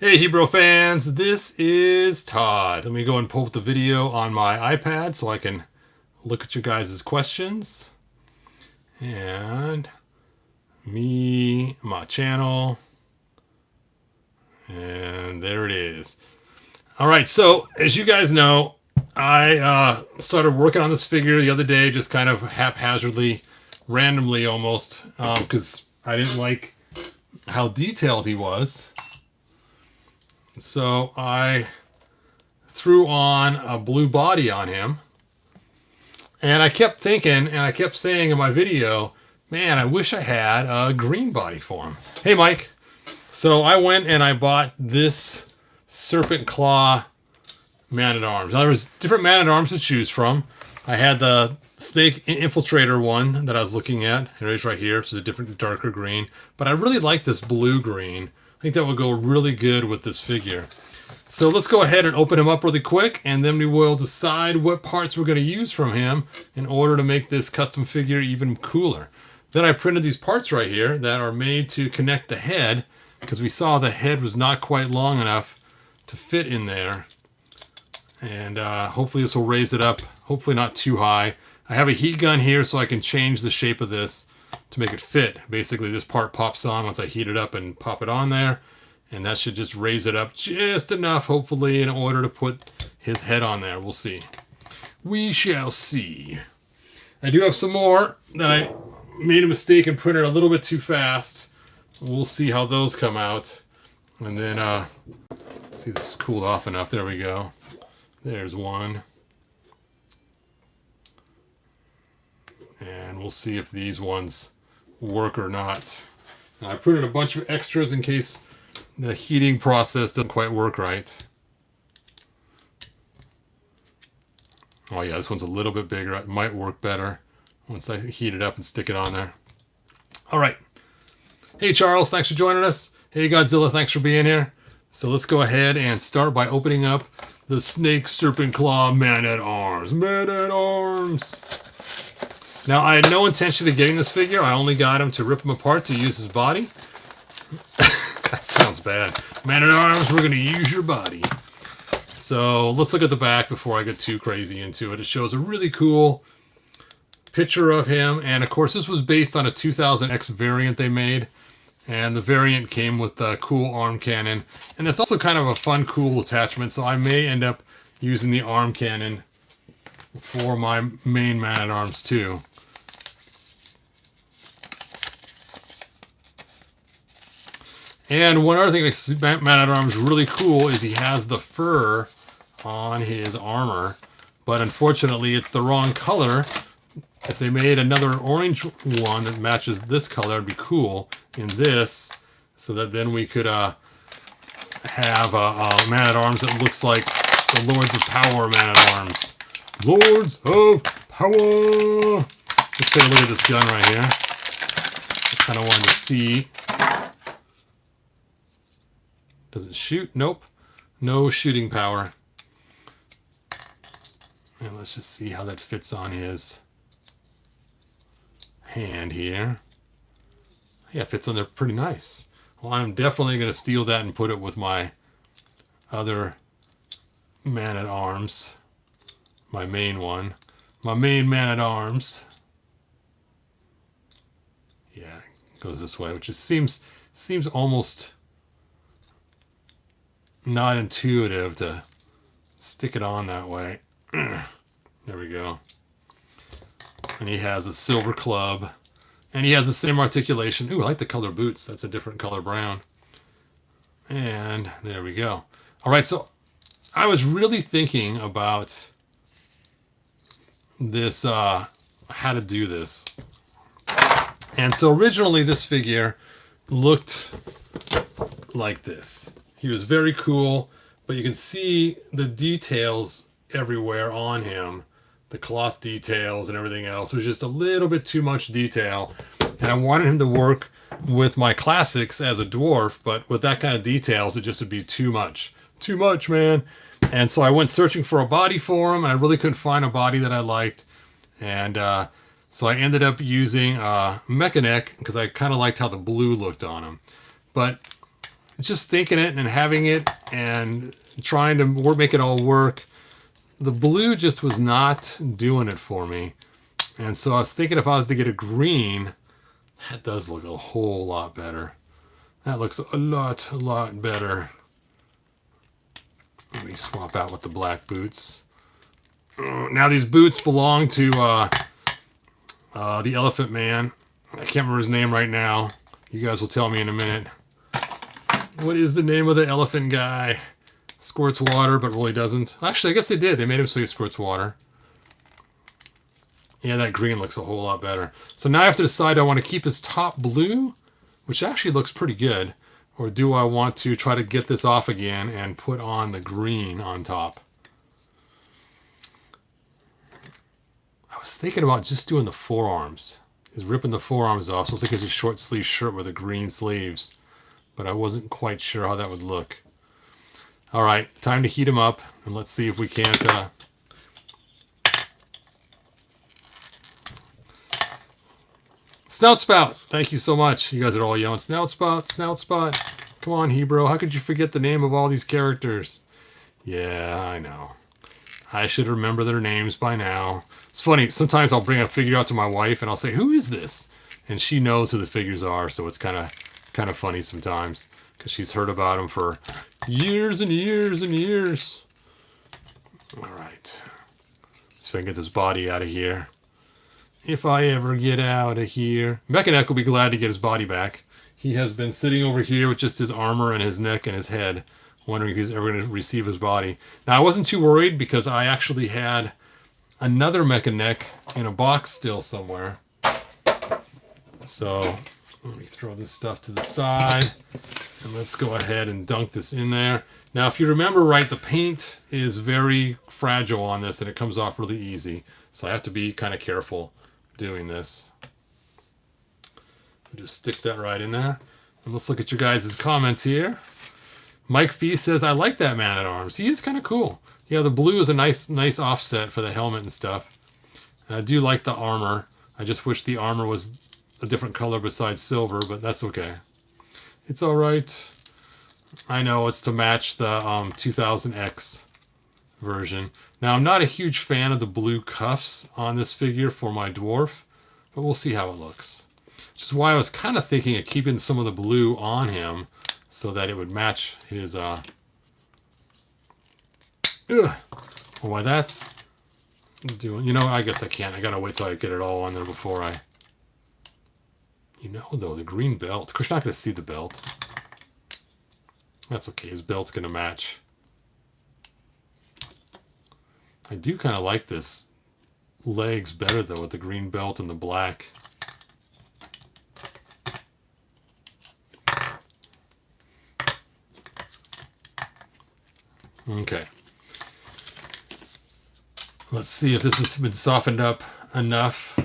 Hey Hebrew fans, this is Todd. Let me go and pull up the video on my iPad so I can look at your guys' questions. And my channel. And there it is. All right, so as you guys know, I started working on this figure the other day, just kind of haphazardly, randomly almost, because I didn't like how detailed he was. So I threw on a blue body on him. And I kept thinking, and I kept saying in my video, man, I wish I had a green body for him. Hey, Mike. So I went and I bought this serpent claw man-at-arms. Now, there was different man-at-arms to choose from. I had the snake infiltrator one that I was looking at. It is right here. It's a different, darker green. But I really like this blue-green. I think that would go really good with this figure. So let's go ahead and open him up really quick, and then we will decide what parts we're going to use from him in order to make this custom figure even cooler. Then I printed these parts right here that are made to connect the head, because we saw the head was not quite long enough to fit in there. And hopefully this will raise it up, hopefully not too high. I have a heat gun here so I can change the shape of this to make it fit. Basically, this part pops on once I heat it up and pop it on there. And that should just raise it up just enough, hopefully, in order to put his head on there. We'll see. We shall see. I do have some more that I made a mistake and printed a little bit too fast. We'll see how those come out. And then, see, this is cooled off enough. There we go. There's one. And we'll see if these ones work or not. Now, I printed a bunch of extras in case the heating process doesn't quite work right. Oh yeah, this one's a little bit bigger. It might work better once I heat it up and stick it on there. All right. Hey Charles, thanks for joining us. Hey Godzilla, thanks for being here. So let's go ahead and start by opening up the Snake Serpent Claw Man-at-Arms. Man-at-Arms! Now, I had no intention of getting this figure. I only got him to rip him apart to use his body. That sounds bad. Man-at-Arms, we're going to use your body. So let's look at the back before I get too crazy into it. It shows a really cool picture of him. And, of course, this was based on a 2000X variant they made. And the variant came with a cool arm cannon. And it's also kind of a fun, cool attachment. So I may end up using the arm cannon for my main Man-at-Arms too. And one other thing that makes Man-at-Arms really cool is he has the fur on his armor. But unfortunately, it's the wrong color. If they made another orange one that matches this color, it'd be cool in this. So that then we could have a Man-at-Arms that looks like the Lords of Power Man-at-Arms. Lords of Power! Let's take a look at this gun right here. I kind of wanted to see. Does it shoot? Nope. No shooting power. And let's just see how that fits on his hand here. Yeah, it fits on there pretty nice. Well, I'm definitely going to steal that and put it with my other Man-at-Arms. My main one. My main Man-at-Arms. Yeah, it goes this way, which just seems almost not intuitive to stick it on that way. There we go. And he has a silver club. And he has the same articulation. Ooh, I like the color boots. That's a different color brown. And there we go. All right, so I was really thinking about this, how to do this. And so originally this figure looked like this. He was very cool, but you can see the details everywhere on him. The cloth details and everything else was just a little bit too much detail. And I wanted him to work with my classics as a dwarf, but with that kind of details, it just would be too much. Too much, man. And so I went searching for a body for him, and I really couldn't find a body that I liked. And so I ended up using Mechanic because I kind of liked how the blue looked on him. But it's just thinking it and having it and trying to make it all work. The blue just was not doing it for me. And so I was thinking if I was to get a green, that does look a whole lot better. That looks a lot better. Let me swap out with the black boots. Now these boots belong to the Elephant Man. I can't remember his name right now. You guys will tell me in a minute. What is the name of the elephant guy? Squirts water, but really doesn't. Actually, I guess they did. They made him so he squirts water. Yeah, that green looks a whole lot better. So now I have to decide, do I want to keep his top blue, which actually looks pretty good, or do I want to try to get this off again and put on the green on top? I was thinking about just doing the forearms. He's ripping the forearms off, so it's like it's a short sleeve shirt with a green sleeves. But I wasn't quite sure how that would look. All right, time to heat him up, and let's see if we can't... Snout Spout, thank you so much. You guys are all yelling, Snout Spout, Snout Spout. Come on, Hebrew, how could you forget the name of all these characters? Yeah, I know. I should remember their names by now. It's funny, sometimes I'll bring a figure out to my wife, and I'll say, who is this? And she knows who the figures are, so it's kind of funny sometimes, because she's heard about them for years and years and years. All right. Let's see if I can get this body out of here. If I ever get out of here. Mechaneck will be glad to get his body back. He has been sitting over here with just his armor and his neck and his head, wondering if he's ever going to receive his body. Now, I wasn't too worried because I actually had another Mechaneck in a box still somewhere. So let me throw this stuff to the side, and let's go ahead and dunk this in there. Now, if you remember right, the paint is very fragile on this, and it comes off really easy. So I have to be kind of careful doing this. Just stick that right in there. And let's look at your guys' comments here. Mike Fee says, I like that Man-at-Arms. He is kind of cool. Yeah, the blue is a nice offset for the helmet and stuff. And I do like the armor. I just wish the armor was a different color besides silver, but that's okay. It's all right. I know it's to match the 2000X version. Now, I'm not a huge fan of the blue cuffs on this figure for my dwarf, but we'll see how it looks. Which is why I was kind of thinking of keeping some of the blue on him so that it would match his... Well, why that's doing... You know, I guess I can't. I gotta wait till I get it all on there before I... You know, though, the green belt. Of course, you're not going to see the belt. That's okay. His belt's going to match. I do kind of like this legs better, though, with the green belt and the black. Okay. Let's see if this has been softened up enough.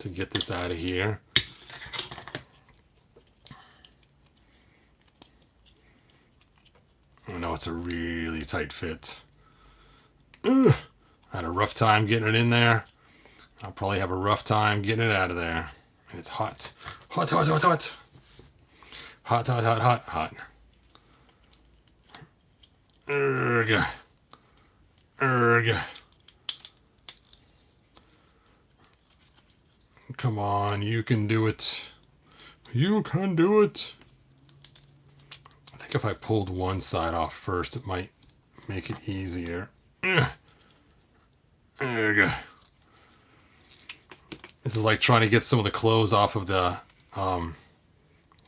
To get this out of here. I know it's a really tight fit. Ugh. I had a rough time getting it in there. I'll probably have a rough time getting it out of there. And it's hot. Hot, hot, hot, hot. Hot, hot, hot, hot, hot. Urgh. Urgh. Come on, you can do it. You can do it. I think if I pulled one side off first, it might make it easier. Ugh. Ugh. This is like trying to get some of the clothes off of the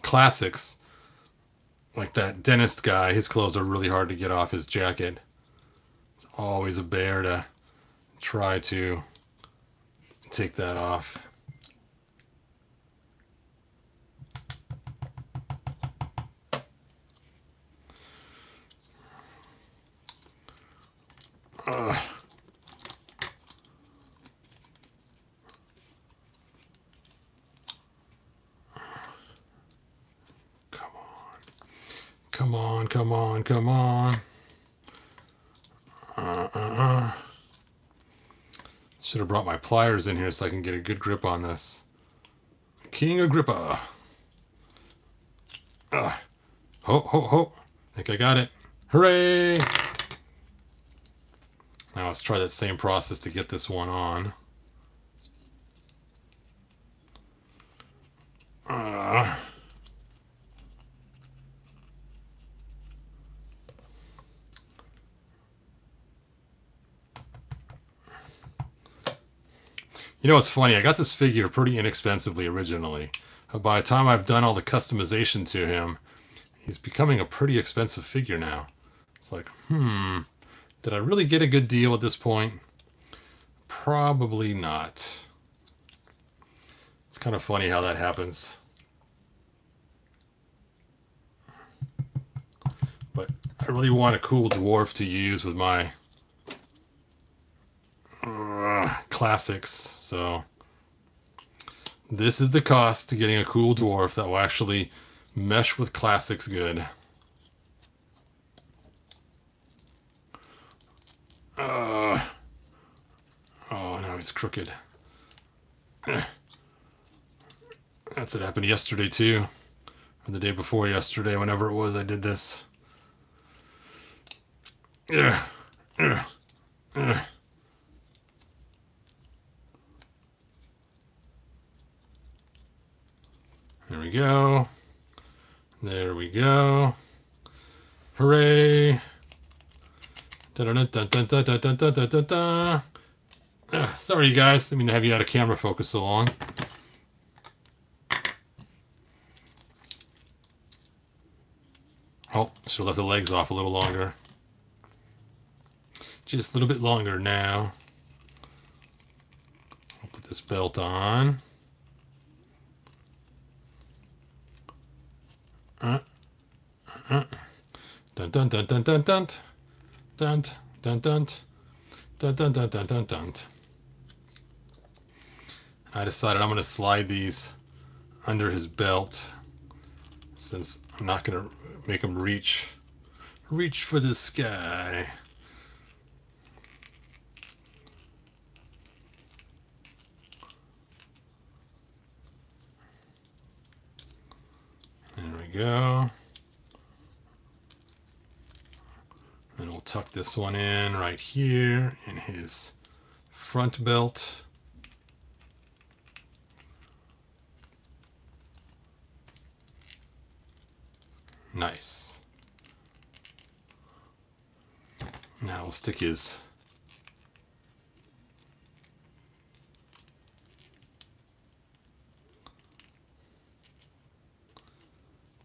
classics. Like that dentist guy, his clothes are really hard to get off his jacket. It's always a bear to try to take that off. Come on, come on, come on. Let's Should have brought my pliers in here so I can get a good grip on this. King Agrippa. Ho, ho, ho. I think I got it. Hooray! Now let's try that same process to get this one on. You know, it's funny. I got this figure pretty inexpensively originally. By the time I've done all the customization to him, he's becoming a pretty expensive figure now. It's like, did I really get a good deal at this point? Probably not. It's kind of funny how that happens. But I really want a cool dwarf to use with my classics, so this is the cost to getting a cool dwarf that will actually mesh with classics good. Oh, now he's crooked. That's what happened yesterday too, or the day before yesterday, whenever it was I did this. There we go. There we go. Hooray. Sorry, you guys. I mean to have you out of camera focus so long. Oh, should have left the legs off a little longer. Just a little bit longer now. I'll put this belt on. Dun dun dun dun dun dun dun dun dun dun dun dun dun dun dun dun. I decided I'm going to slide these under his belt since I'm not going to make him reach for the sky. There we go. And we'll tuck this one in right here in his front belt. Nice. Now we'll stick his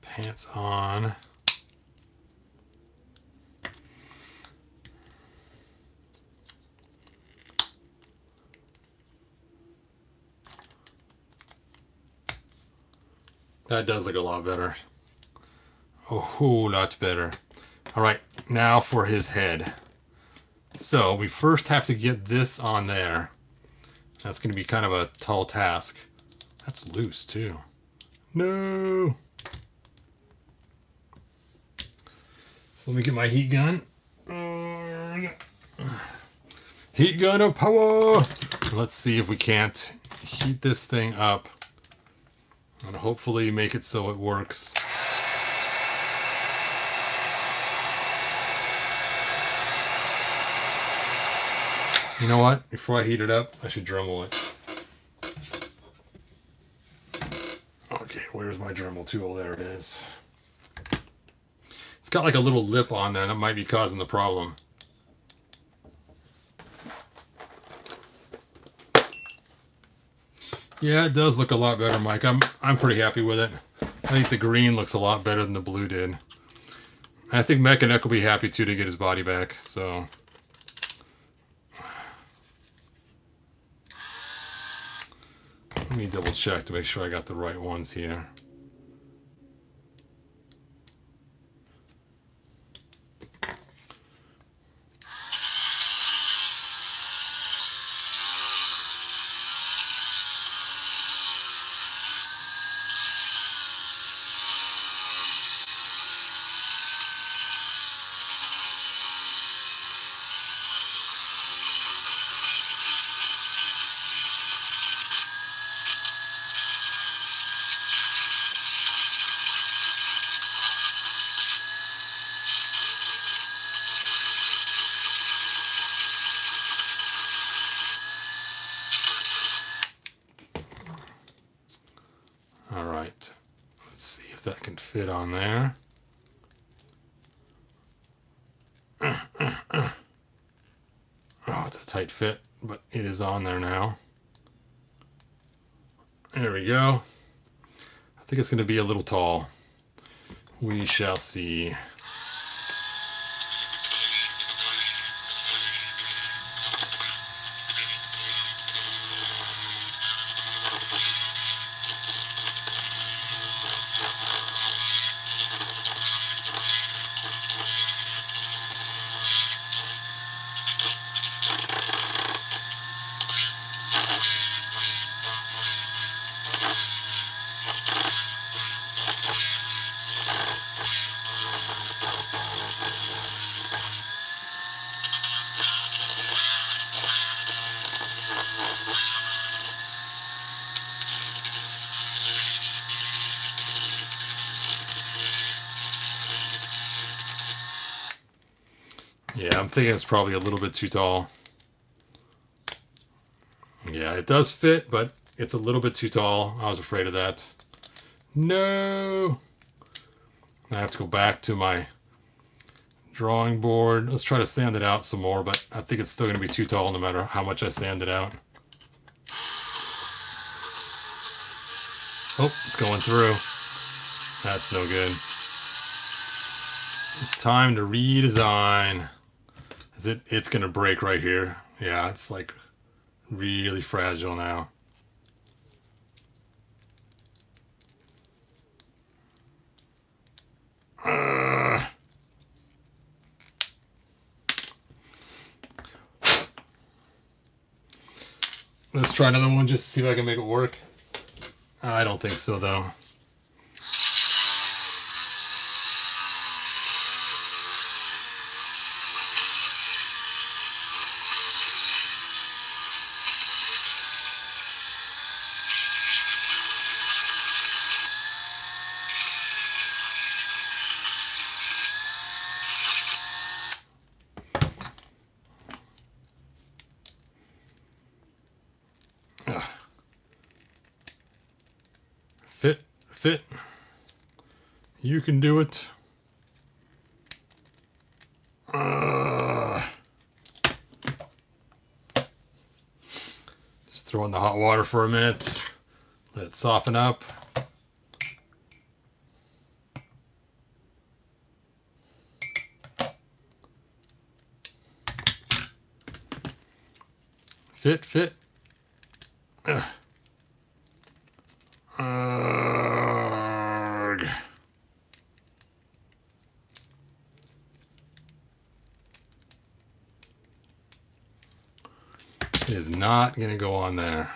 pants on. That does look a lot better. A whole lot better. All right, now for his head. So we first have to get this on there. That's going to be kind of a tall task. That's loose too. No. So let me get my heat gun. Heat gun of power. Let's see if we can't heat this thing up and hopefully make it so it works. You know what? Before I heat it up, I should Dremel it. Okay, where's my Dremel tool? There it is. It's got like a little lip on there that might be causing the problem. Yeah, it does look a lot better, Mike. I'm pretty happy with it. I think the green looks a lot better than the blue did. And I think Mechanic will be happy too to get his body back, so. Let me double check to make sure I got the right ones here. All right. Let's see if that can fit on there. Oh, it's a tight fit, but it is on there now. There we go. I think it's going to be a little tall. We shall see. Yeah, I'm thinking it's probably a little bit too tall. Yeah, it does fit, but it's a little bit too tall. I was afraid of that. No! I have to go back to my drawing board. Let's try to sand it out some more, but I think it's still going to be too tall no matter how much I sand it out. Oh, it's going through. That's no good. Time to redesign. It's going to break right here. Yeah, it's like really fragile now. Let's try another one just to see if I can make it work. I don't think so, though. Fit. You can do it. Just throw in the hot water for a minute. Let it soften up. Fit. It is not going to go on there.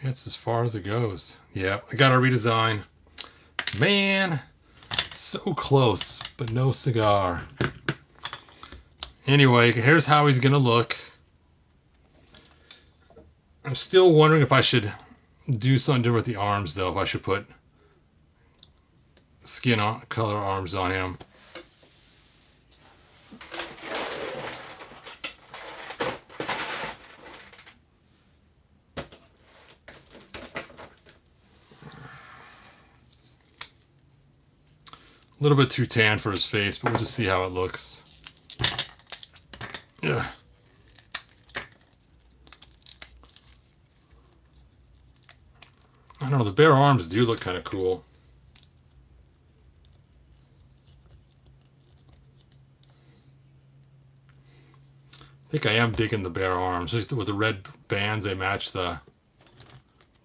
That's as far as it goes. Yeah, I got to redesign. Man, so close, but no cigar. Anyway, here's how he's going to look. I'm still wondering if I should do something different with the arms, though. If I should put skin color arms on him. A little bit too tan for his face, but we'll just see how it looks. Yeah. I don't know, the bare arms do look kind of cool. I think I am digging the bare arms. Just with the red bands, they match the...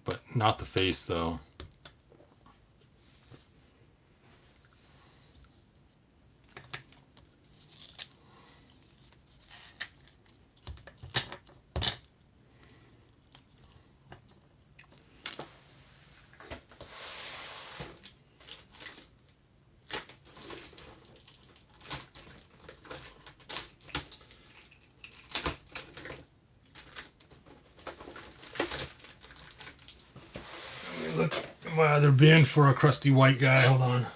but not the face, though. my other bin for a crusty white guy. Hold on.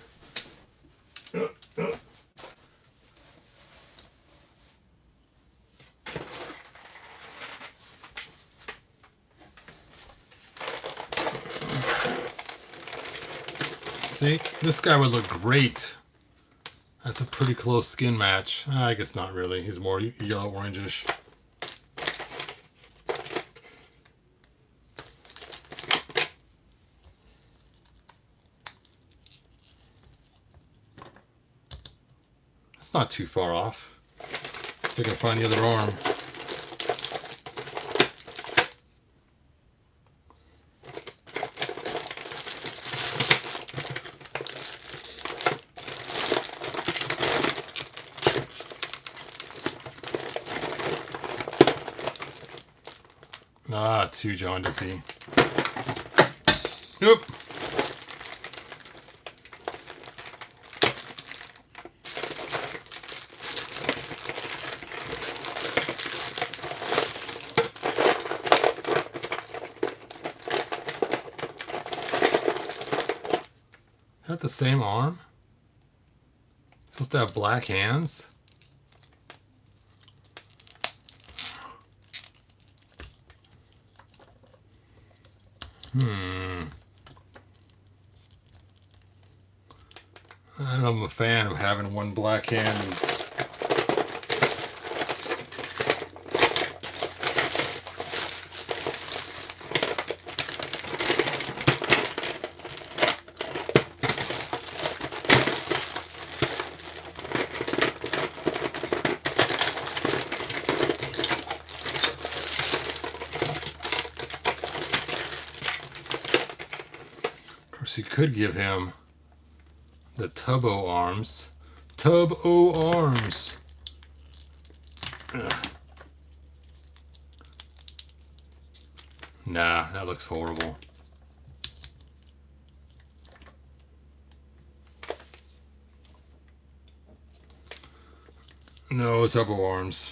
See, this guy would look great. That's a pretty close skin match. I guess not really. He's more yellow orangish. That's not too far off. See if I can find the other arm. Ah, too jaundicey. Nope. Is that the same arm? Supposed to have black hands? I don't know, I'm a fan of having one black hand. Of course, you could give him the Tub-O arms. Tub-O arms. Ugh. Nah, that looks horrible. No Tub-O arms.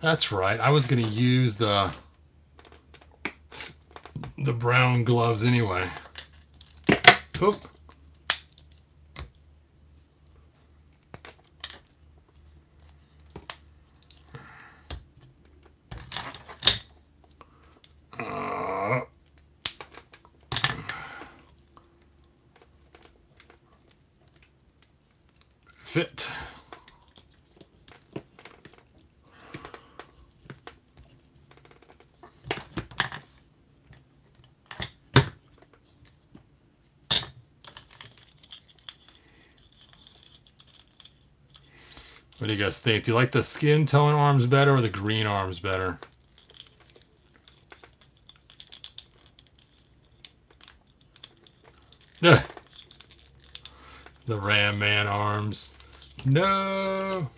That's right. I was going to use the brown gloves anyway. Oop. Fit. What do you guys think? Do you like the skin tone arms better or the green arms better? The Ram Man arms. No.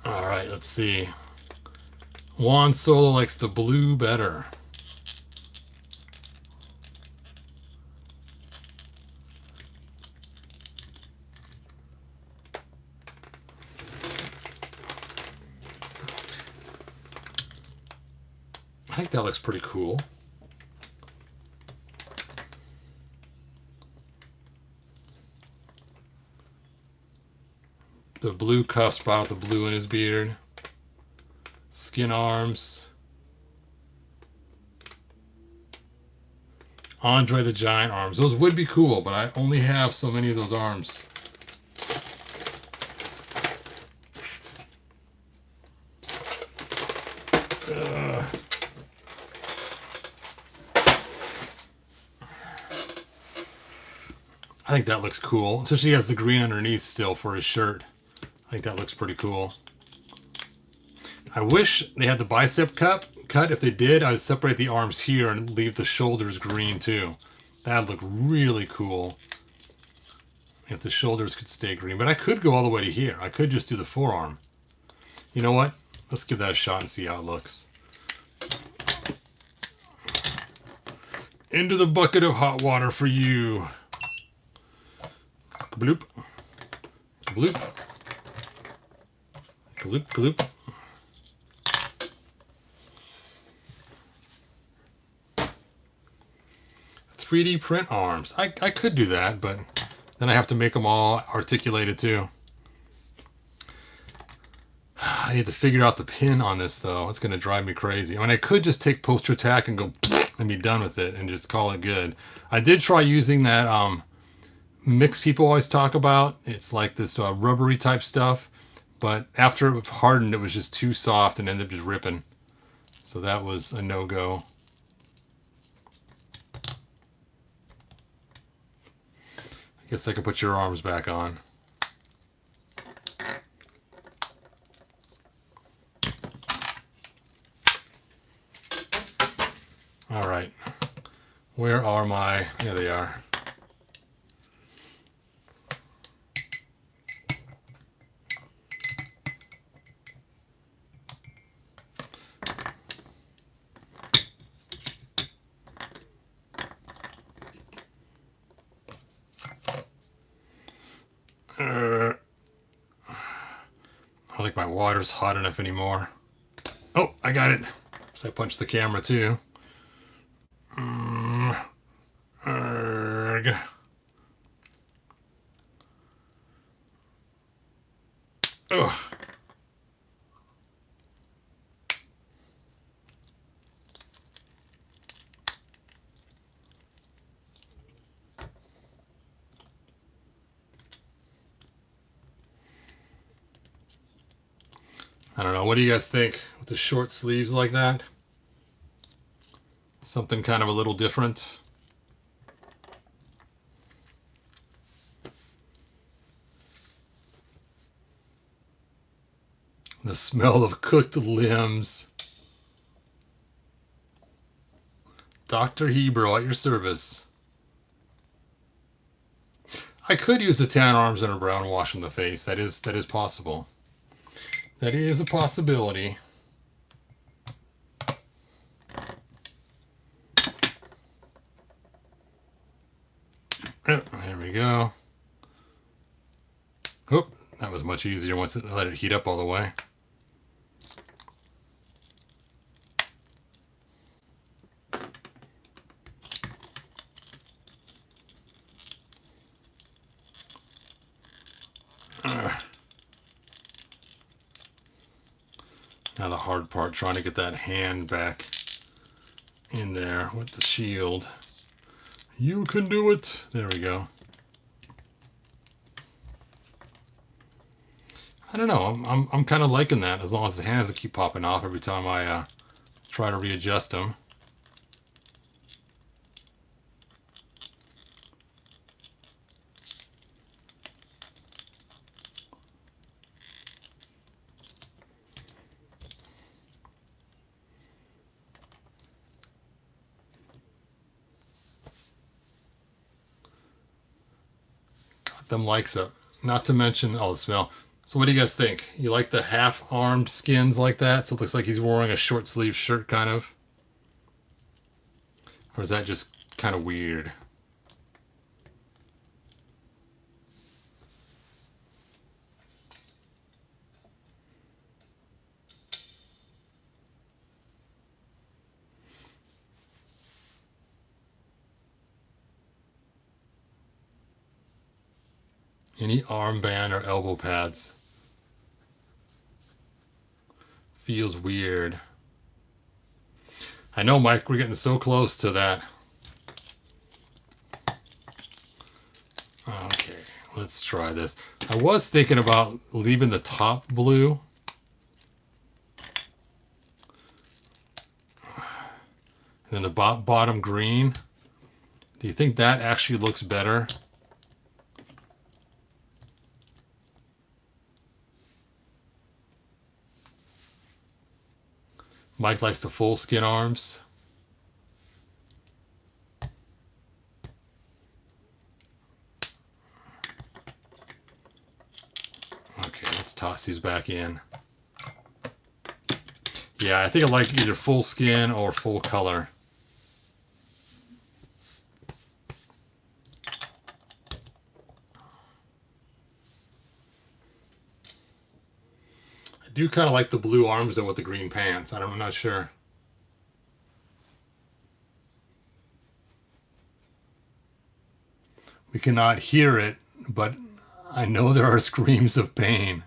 All right, let's see. Juan Solo likes the blue better. I think that looks pretty cool. The blue cuffs brought out the blue in his beard. Skin arms. Andre the Giant arms. Those would be cool, but I only have so many of those arms. I think that looks cool. Especially he has the green underneath still for his shirt. I think that looks pretty cool. I wish they had the bicep cut. If they did, I'd separate the arms here and leave the shoulders green too. That'd look really cool. If the shoulders could stay green. But I could go all the way to here. I could just do the forearm. You know what? Let's give that a shot and see how it looks. Into the bucket of hot water for you. Bloop. Bloop. Gloop, gloop. .3D print arms. I could do that, but then I have to make them all articulated too. I need to figure out the pin on this though. It's going to drive me crazy. I mean, I could just take poster tack and go and be done with it and just call it good. I did try using that mix people always talk about. It's like this rubbery type stuff, but after it hardened, it was just too soft and ended up just ripping. So that was a no-go. I guess I can put your arms back on. All right. Where are my... There they are. I don't think my water's hot enough anymore. Oh, I got it. So I punched the camera too. Arg. Ugh. I don't know. What do you guys think with the short sleeves like that? Something kind of a little different. The smell of cooked limbs. Dr. Hebrew at your service. I could use the tan arms and a brown wash in the face. That is possible. That is a possibility. Oh, there we go. Oh, that was much easier once it let it heat up all the way. Now the hard part, trying to get that hand back in there with the shield. You can do it. There we go. I don't know. I'm kind of liking that, as long as the hand doesn't keep popping off every time I try to readjust them. Them likes up. Not to mention, oh, the smell. So what do you guys think? You like the half-armed skins like that? So it looks like he's wearing a short sleeve shirt, kind of? Or is that just kind of weird? Any armband or elbow pads. Feels weird. I know, Mike, we're getting so close to that. Okay, let's try this. I was thinking about leaving the top blue. And then the bottom green. Do you think that actually looks better? Mike likes the full skin arms. Okay, let's toss these back in. Yeah, I think I like either full skin or full color. do kind of like the blue arms though with the green pants. I'm not sure. We cannot hear it, but I know there are screams of pain.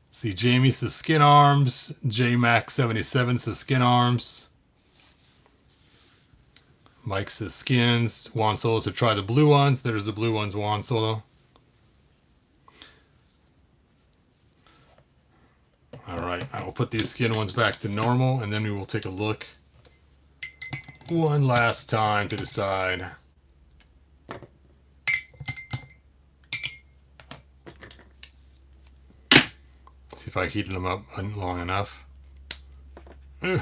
See, Jamie says skin arms. JMax77 says skin arms. Mike says skins. Juan Solo said try the blue ones. There's the blue ones, Juan Solo. All right, I will put these skin ones back to normal, and then we will take a look one last time to decide. See if I heated them up long enough. Ugh.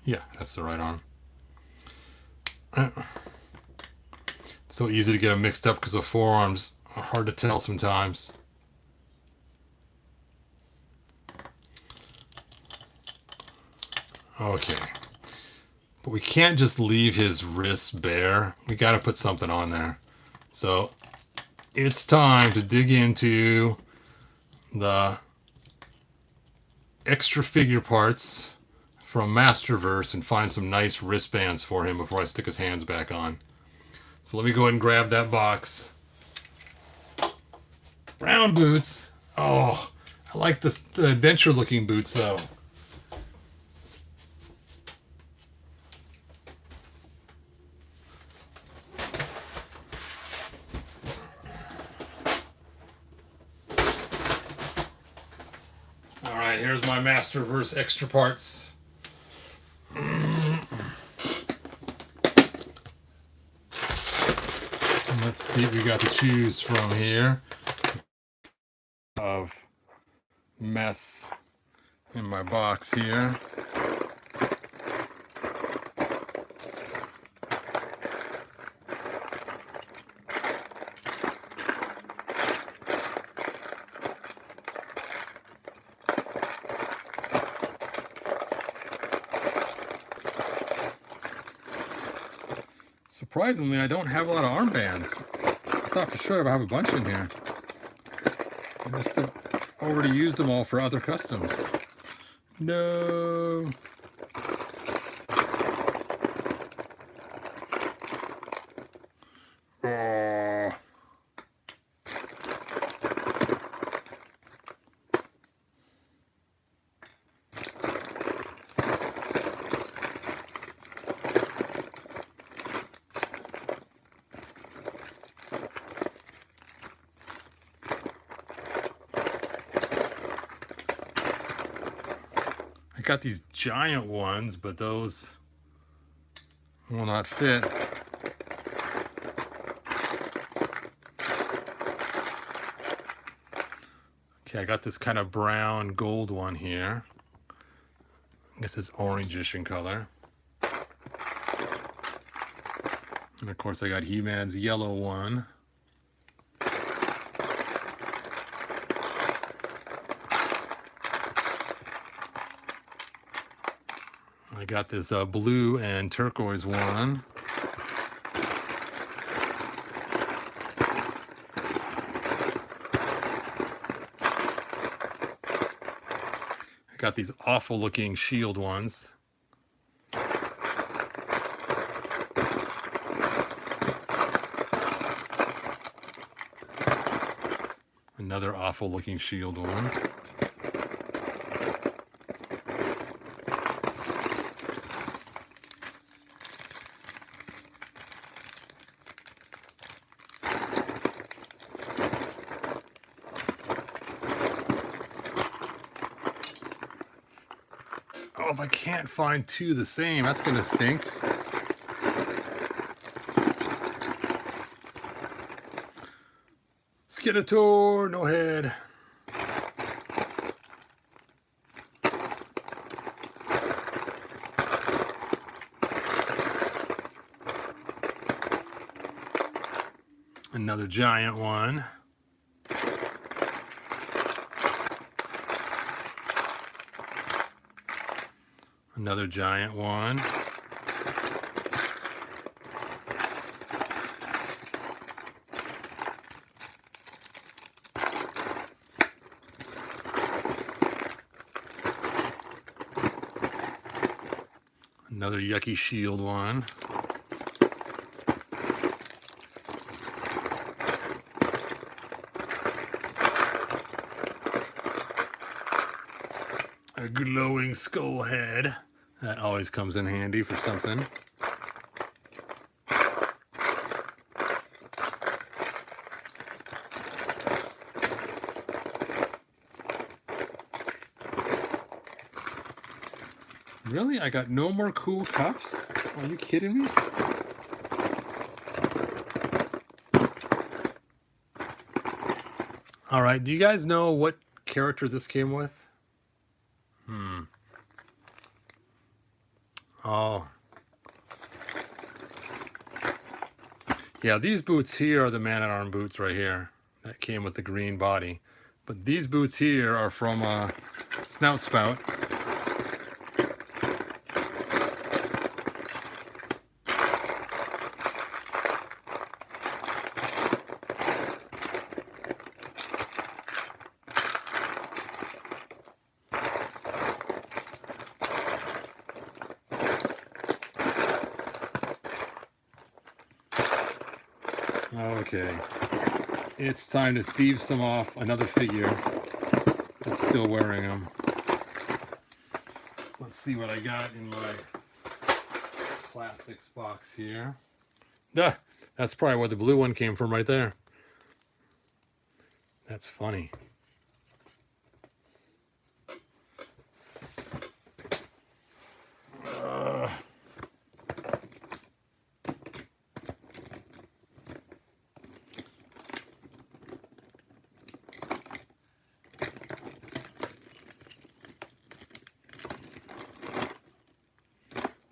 Yeah, that's the right arm. So easy to get them mixed up because the forearms are hard to tell sometimes. Okay. But we can't just leave his wrists bare. We got to put something on there. So it's time to dig into the extra figure parts from Masterverse and find some nice wristbands for him before I stick his hands back on. So let me go ahead and grab that box. Brown boots. Oh, I like the adventure looking boots though. All right, here's my Masterverse extra parts. Let's see what we got to choose from here. Of mess in my box here. Surprisingly, I don't have a lot of armbands. I thought for sure I'd have a bunch in here. I must have already used them all for other customs. No. Oh. I got these giant ones, but those will not fit. Okay, I got this kind of brown gold one here. I guess it's orangish in color. And of course I got He-Man's yellow one. I got this blue and turquoise one. I got these awful looking shield ones. Another awful looking shield one. Oh, if I can't find two the same, that's gonna stink. Skeletor, no head. Another giant one. Another giant one. Another yucky shield one. A glowing skull head. That always comes in handy for something. Really? I got no more cool cuffs? Are you kidding me? All right, do you guys know what character this came with? Oh. Yeah, these boots here are the man-at-arm boots right here. That came with the green body. But these boots here are from Snout Spout. Okay, it's time to thieve some off another figure that's still wearing them. Let's see what I got in my classics box here. Duh, that's probably where the blue one came from right there. That's funny.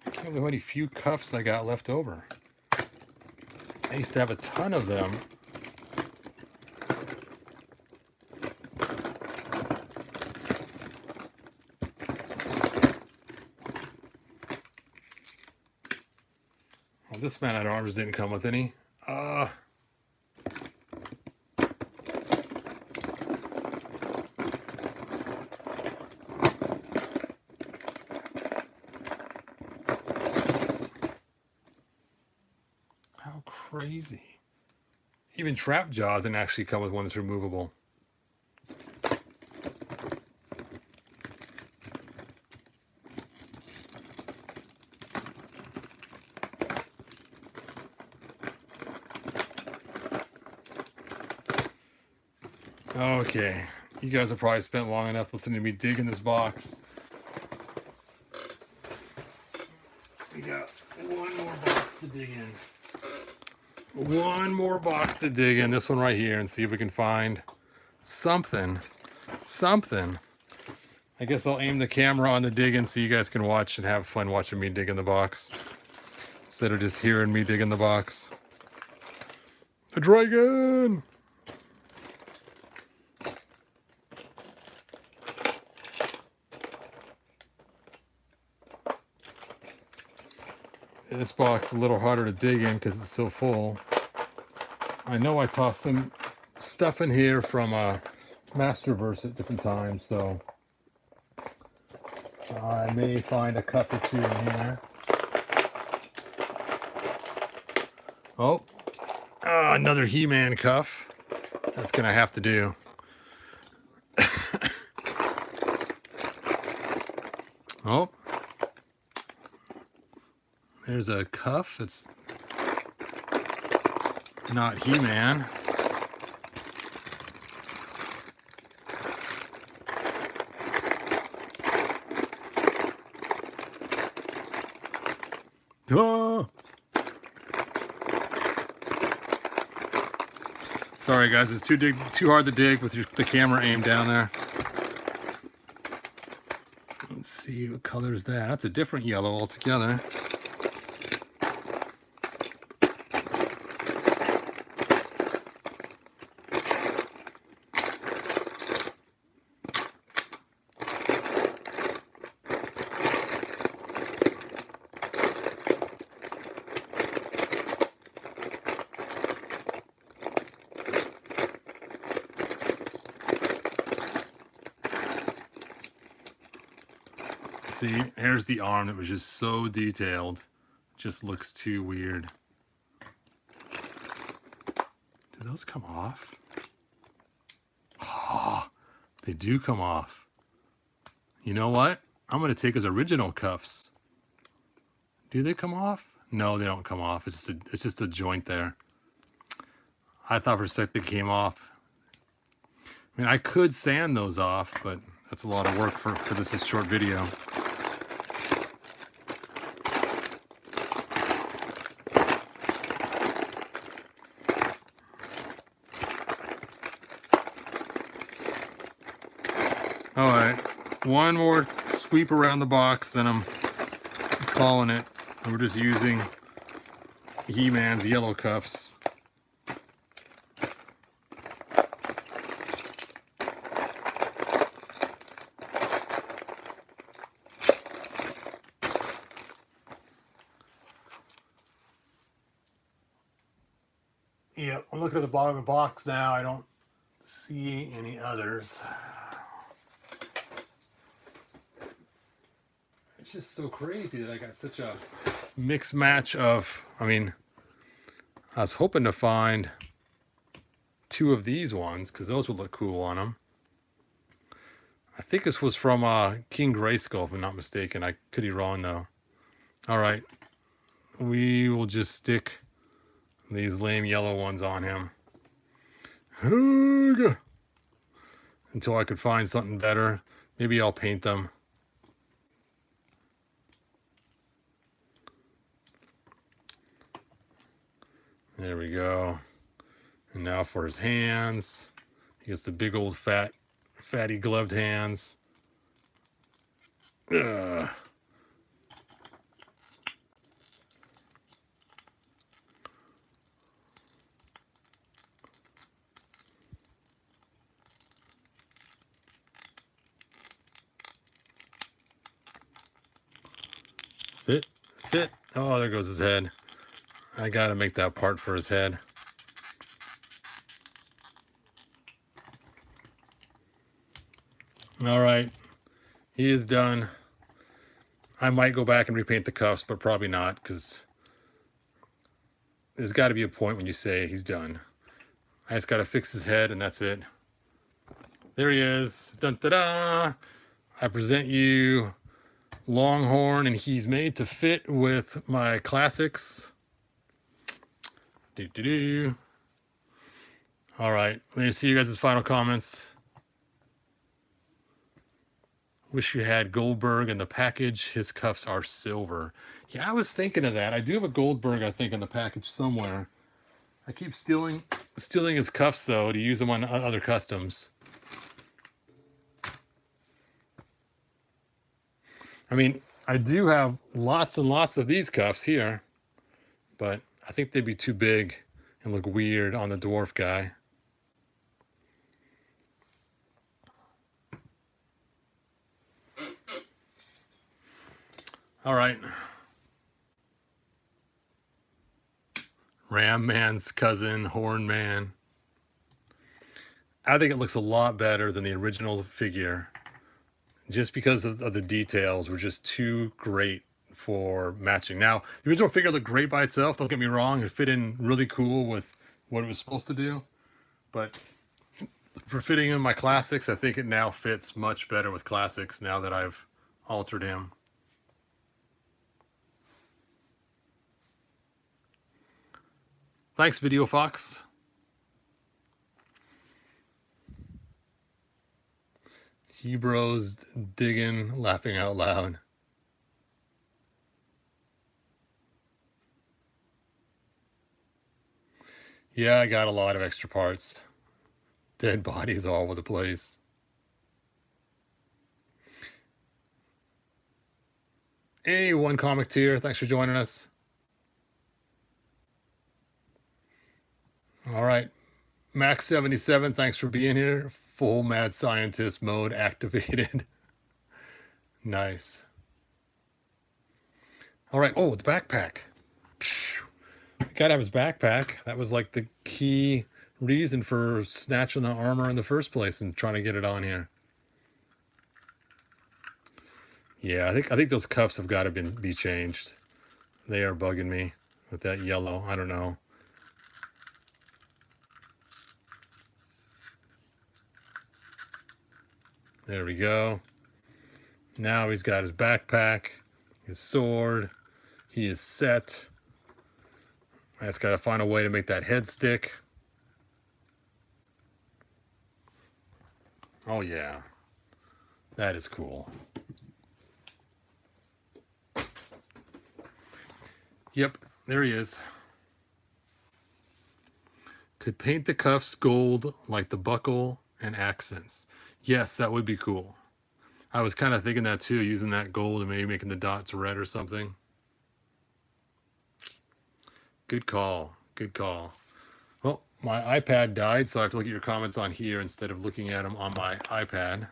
I don't know how many few cuffs I got left over. I used to have a ton of them. Well, this man-at-arms didn't come with any. How crazy. Even Trap Jaws didn't actually come with one that's removable. Okay, you guys have probably spent long enough listening to me dig in this box. We got one more box to dig in. One more box to dig in, this one right here, and see if we can find something. I guess I'll aim the camera on the digging so you guys can watch and have fun watching me dig in the box instead of just hearing me dig in the box. A dragon! This box is a little harder to dig in because it's so full. I know I tossed some stuff in here from Masterverse at different times, so I may find a cup or two in here. Oh, another He-Man cuff. That's gonna have to do. Oh, there's a cuff. It's not He-Man. Oh! Sorry guys, it's too hard to dig with the camera aimed down there. Let's see what color is that. That's a different yellow altogether. See, here's the arm that was just so detailed. Just looks too weird. Did those come off? Oh, they do come off. You know what? I'm going to take his original cuffs. Do they come off? No, they don't come off. It's just a joint there. I thought for a sec they came off. I mean, I could sand those off, but that's a lot of work for this short video. All right, one more sweep around the box, then I'm calling it. We're just using He-Man's yellow cuffs. Yeah, I'm looking at the bottom of the box now. I don't see any others. It's just so crazy that I got such a mixed match of, I mean, I was hoping to find two of these ones because those would look cool on them. I think this was from King Grayskull, if I'm not mistaken. I could be wrong though. All right, we will just stick these lame yellow ones on him until I could find something better. Maybe I'll paint them. There we go. And now for his hands. He gets the big old fatty gloved hands. Ugh. Fit. Oh, there goes his head. I gotta make that part for his head. All right, he is done. I might go back and repaint the cuffs, but probably not, because there's got to be a point when you say he's done. I just got to fix his head, and that's it. There he is. Dun, da, da. I present you Longhorn, and he's made to fit with my classics. All right, let me see you guys' final comments. Wish you had Goldberg in the package. His cuffs are silver. Yeah, I was thinking of that. I do have a Goldberg, I think, in the package somewhere. I keep stealing his cuffs, though, to use them on other customs. I mean, I do have lots and lots of these cuffs here, but I think they'd be too big and look weird on the Dwarf guy. All right. Ram Man's cousin, Horn Man. I think it looks a lot better than the original figure, just because of the details were just too great for matching. Now, the original figure looked great by itself, don't get me wrong. It fit in really cool with what it was supposed to do. But for fitting in my classics, I think it now fits much better with classics now that I've altered him. Thanks, Video Fox. Hebrews digging, laughing out loud. Yeah, I got a lot of extra parts. Dead bodies all over the place. Hey, One Comic Tier, thanks for joining us. All right, Max77, thanks for being here. Full mad scientist mode activated. Nice. All right, oh, the backpack. Gotta have his backpack. That was like the key reason for snatching the armor in the first place and trying to get it on here. Yeah, I think those cuffs have got to be changed. They are bugging me with that yellow. I don't know. There we go. Now he's got his backpack, his sword. He is set. I just got to find a way to make that head stick. Oh yeah, that is cool. Yep, there he is. Could paint the cuffs gold like the buckle and accents. Yes, that would be cool. I was kind of thinking that too, using that gold and maybe making the dots red or something. Good call. Good call. Well, my iPad died, so I have to look at your comments on here instead of looking at them on my iPad.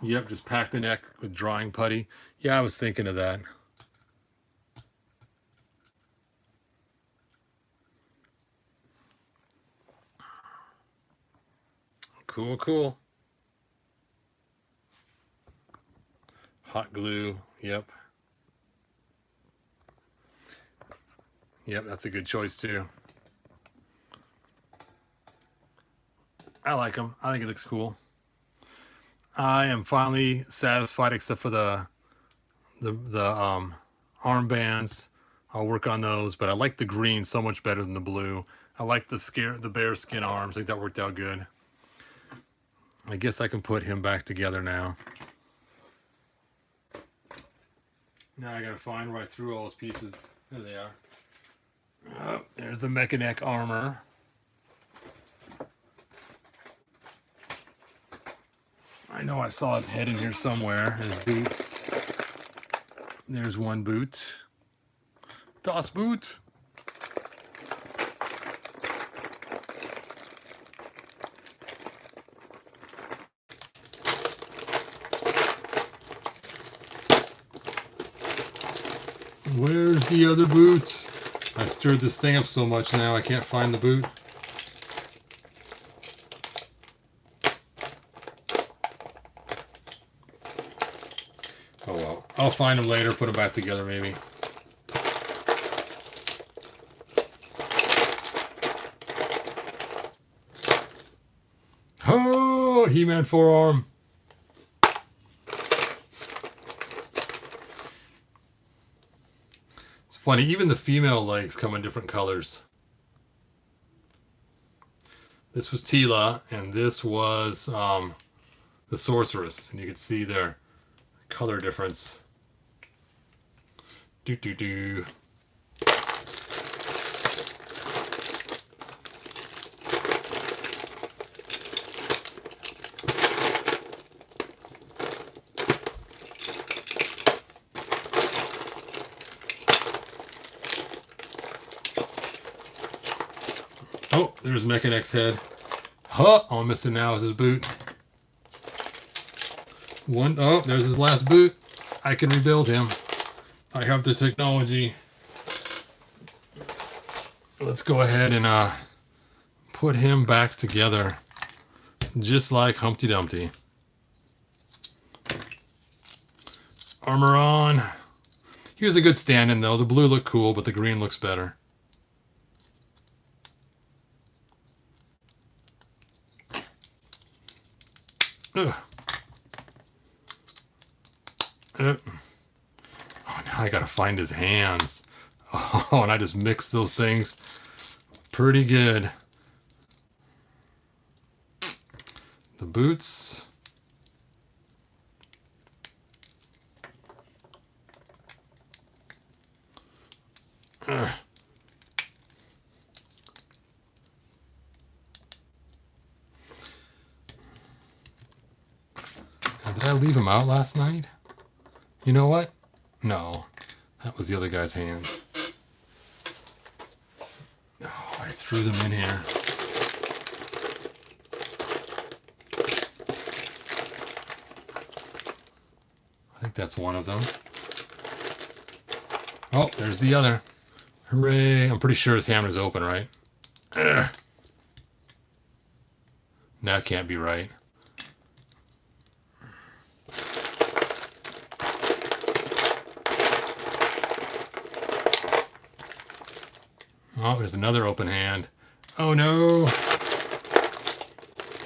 Yep, just pack the neck with drawing putty. Yeah, I was thinking of that. Cool, cool. Hot glue. Yep. Yep, that's a good choice too. I like them. I think it looks cool. I am finally satisfied, except for the armbands. I'll work on those, but I like the green so much better than the blue. I like the bear skin arms. I think that worked out good. I guess I can put him back together now. Now I gotta find where I threw all those pieces. There they are. Oh, there's the Mechanic armor. I know I saw his head in here somewhere. His boots. There's one boot. Das Boot. Where's the other boot? I stirred this thing up so much now I can't find the boot. Oh well. I'll find them later, put them back together maybe. Oh, He-Man forearm. It's funny, even the female legs come in different colors. This was Tila, and this was the Sorceress, and you can see their color difference. Do do do. Oh, there's Mechanic's head. Huh, all I'm missing now is his boot. Oh, there's his last boot. I can rebuild him. I have the technology. Let's go ahead and put him back together. Just like Humpty Dumpty. Armor on. He was a good stand-in though. The blue looked cool, but the green looks better. Ugh. Oh, now I gotta find his hands. Oh, and I just mixed those things pretty good. The boots. Ugh. Did I leave him out last night? You know what? No. That was the other guy's hand. Oh, I threw them in here. I think that's one of them. Oh, there's the other. Hooray. I'm pretty sure his hammer's open, right? Ugh. That can't be right. Oh, there's another open hand. Oh no!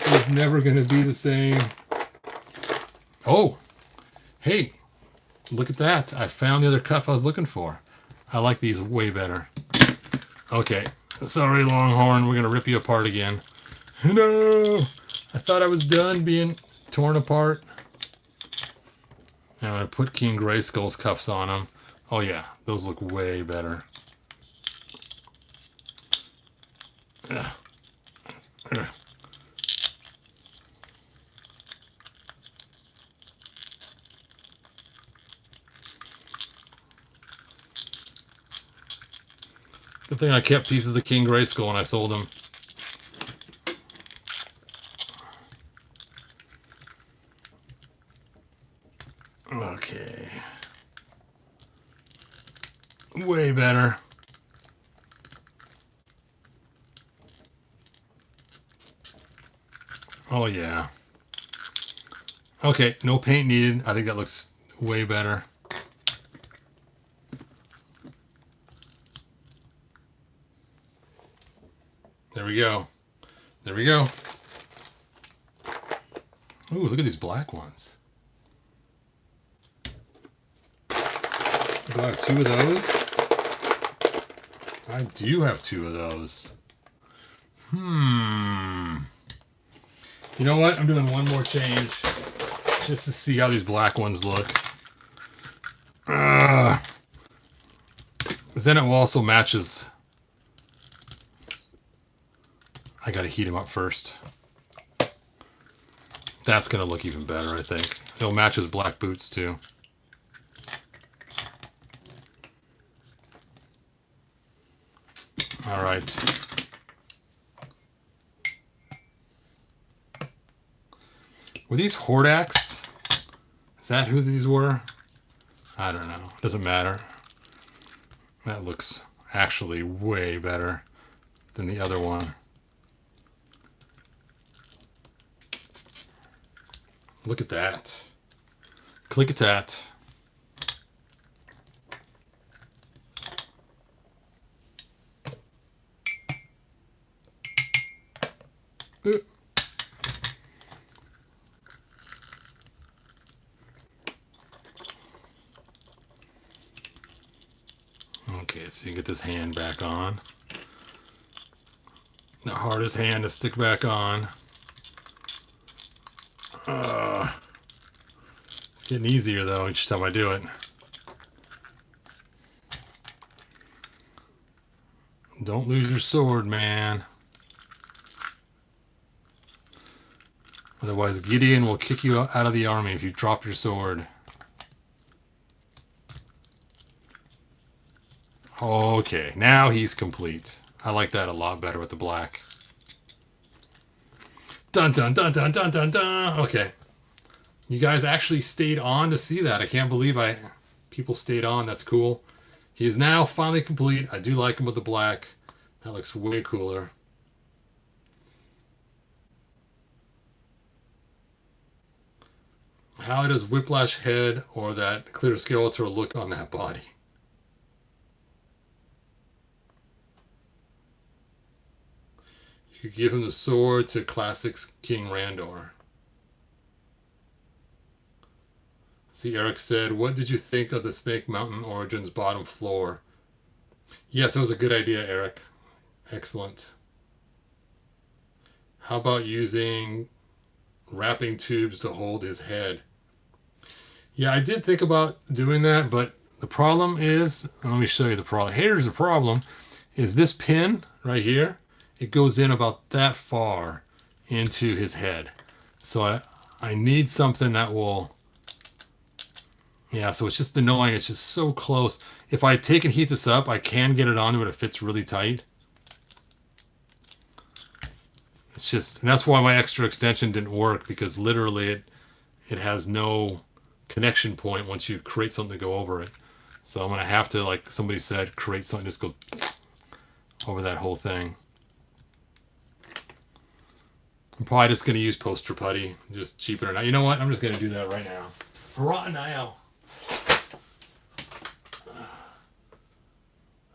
It's never going to be the same. Oh! Hey! Look at that. I found the other cuff I was looking for. I like these way better. Okay. Sorry, Longhorn. We're going to rip you apart again. No! I thought I was done being torn apart. I'm going to put King Grayskull's cuffs on them. Oh yeah, those look way better. Ugh. Ugh. Good thing I kept pieces of King Grayskull when I sold them. Okay. Way better. Oh yeah. Okay, no paint needed. I think that looks way better. There we go. There we go. Ooh, look at these black ones. Do I have two of those? I do have two of those. You know what? I'm doing one more change just to see how these black ones look. Then it also matches. I gotta heat them up first. That's gonna look even better, I think. It'll match his black boots too. All right. Were these Hordaks? Is that who these were? I don't know. Doesn't matter. That looks actually way better than the other one. Look at that. Click at that. Okay, so you get this hand back on. The hardest hand to stick back on. It's getting easier though each time I do it. Don't lose your sword, man. Otherwise, Gideon will kick you out of the army if you drop your sword. Okay, now he's complete. I like that a lot better with the black. Dun dun dun dun dun dun dun. Okay. You guys actually stayed on to see that. I can't believe people stayed on. That's cool. He is now finally complete. I do like him with the black. That looks way cooler. How does Whiplash head or that clear skeletal look on that body? You could give him the sword to Classics King Randor. See, Eric said, what did you think of the Snake Mountain Origins bottom floor? Yes, it was a good idea, Eric. Excellent. How about using wrapping tubes to hold his head? Yeah, I did think about doing that, but the problem is, let me show you the problem. Here's the problem, is this pin right here, it goes in about that far into his head. So I need something that will, yeah, so it's just annoying. It's just so close. If I take and heat this up, I can get it onto it. It fits really tight. It's just, and that's why my extra extension didn't work, because literally it has no connection point once you create something to go over it. So I'm going to have to, like somebody said, create something just go over that whole thing. I'm probably just going to use poster putty. Just cheapen it out. You know what? I'm just going to do that right now. Right now.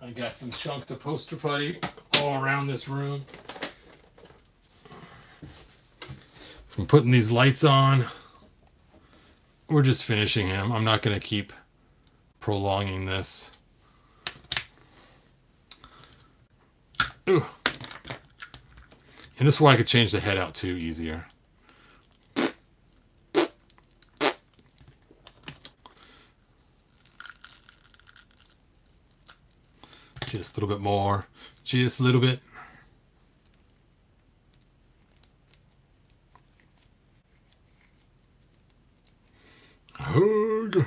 I got some chunks of poster putty all around this room. From putting these lights on, we're just finishing him. I'm not going to keep prolonging this. Ooh. And this way I could change the head out too easier. Just a little bit more. Just a little bit. Hug.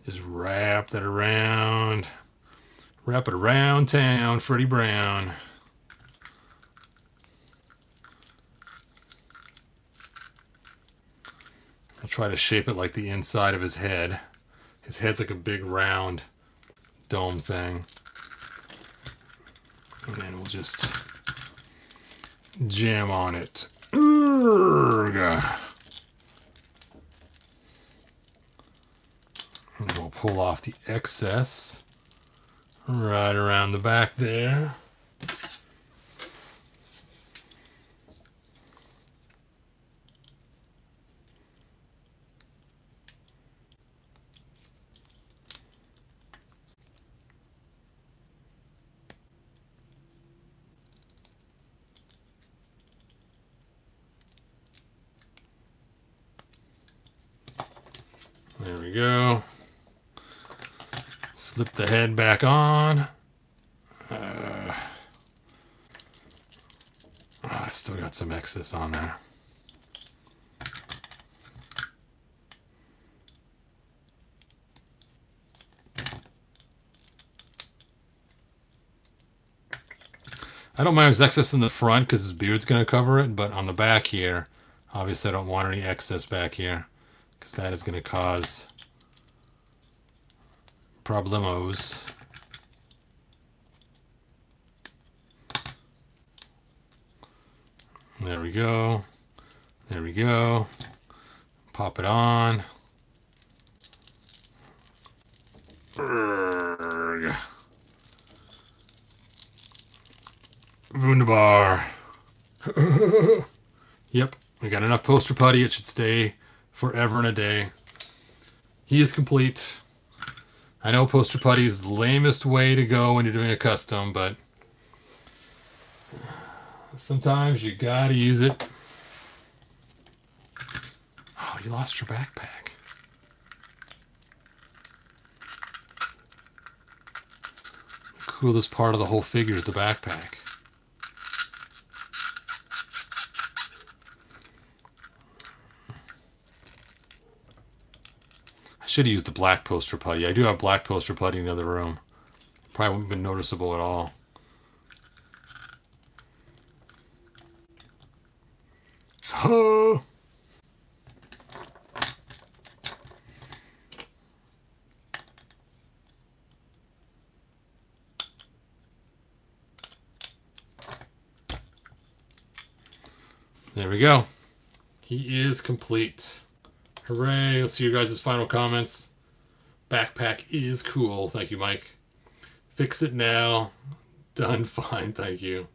Just wrap that around. Wrap it around town, Freddie Brown. I'll try to shape it like the inside of his head. His head's like a big round dome thing. And then we'll just jam on it. Urgh. And then we'll pull off the excess right around the back there. There we go. Slip the head back on. I still got some excess on there. I don't mind his excess in the front because his beard's going to cover it, but on the back here, obviously I don't want any excess back here because that is going to cause problemos. There we go. There we go. Pop it on. Urgh. Wunderbar. Yep, we got enough poster putty. It should stay forever and a day. He is complete. I know poster putty is the lamest way to go when you're doing a custom, but sometimes you gotta use it. Oh, you lost your backpack. The coolest part of the whole figure is the backpack. I should have used the black poster putty. I do have black poster putty in the other room. Probably wouldn't have been noticeable at all. Oh. There we go. He is complete. Hooray. Let's see your guys' final comments. Backpack is cool. Thank you, Mike. Fix it now. Done fine. Thank you.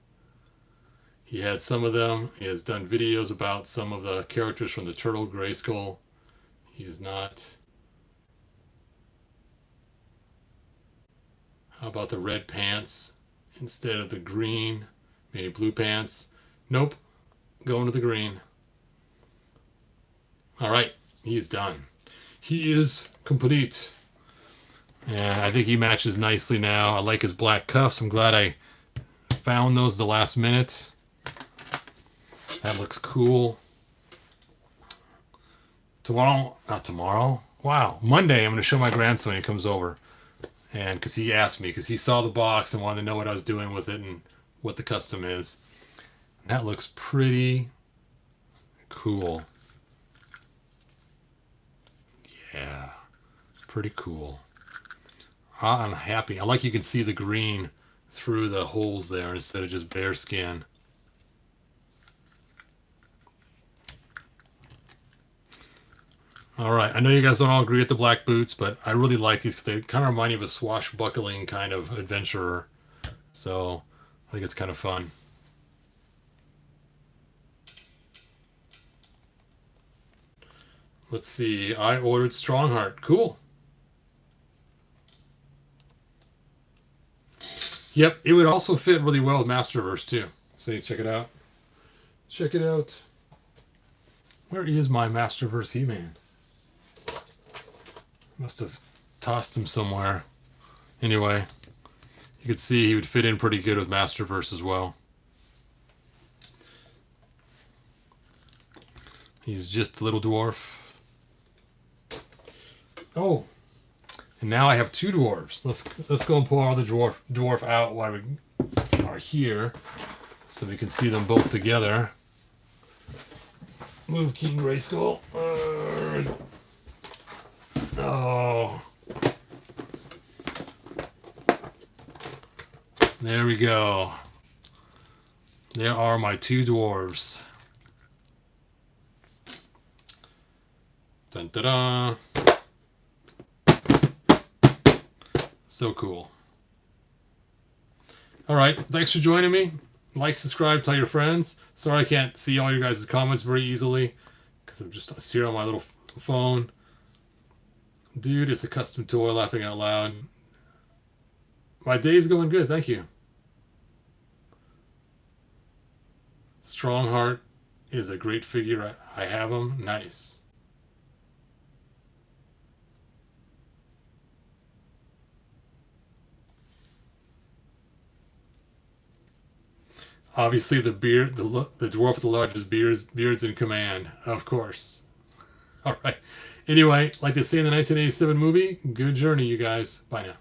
He had some of them. He has done videos about some of the characters from the Turtle Grayskull. He is not. How about the red pants instead of the green? Maybe blue pants. Nope. Going to the green. All right. He's done. He is complete. And I think he matches nicely now. I like his black cuffs. I'm glad I found those the last minute. That looks cool. Tomorrow, not tomorrow. Wow, Monday I'm going to show my grandson when he comes over. And because he asked me, because he saw the box and wanted to know what I was doing with it and what the custom is. And that looks pretty cool. Yeah, pretty cool. I'm happy. I like you can see the green through the holes there instead of just bare skin. All right, I know you guys don't all agree with the black boots, but I really like these because they kind of remind me of a swashbuckling kind of adventurer. So I think it's kind of fun. Let's see, I ordered Strongheart. Cool. Yep, it would also fit really well with Masterverse too. So check it out. Check it out. Where is my Masterverse He-Man? Must have tossed him somewhere. Anyway, you could see he would fit in pretty good with Masterverse as well. He's just a little dwarf. Oh, and now I have two dwarves. Let's go and pull all the dwarf out while we are here, so we can see them both together. Move King Grayskull. Oh. There we go. There are my two dwarves. Dun da da. So cool. All right, thanks for joining me. Like, subscribe, tell your friends. Sorry I can't see all your guys' comments very easily because I'm just here on my little phone. Dude, it's a custom toy, laughing out loud. My day's going good, thank you. Strongheart is a great figure. I have him. Nice. Obviously, the dwarf with the largest beard's in command, of course. All right. Anyway, like they say in the 1987 movie, good journey, you guys. Bye now.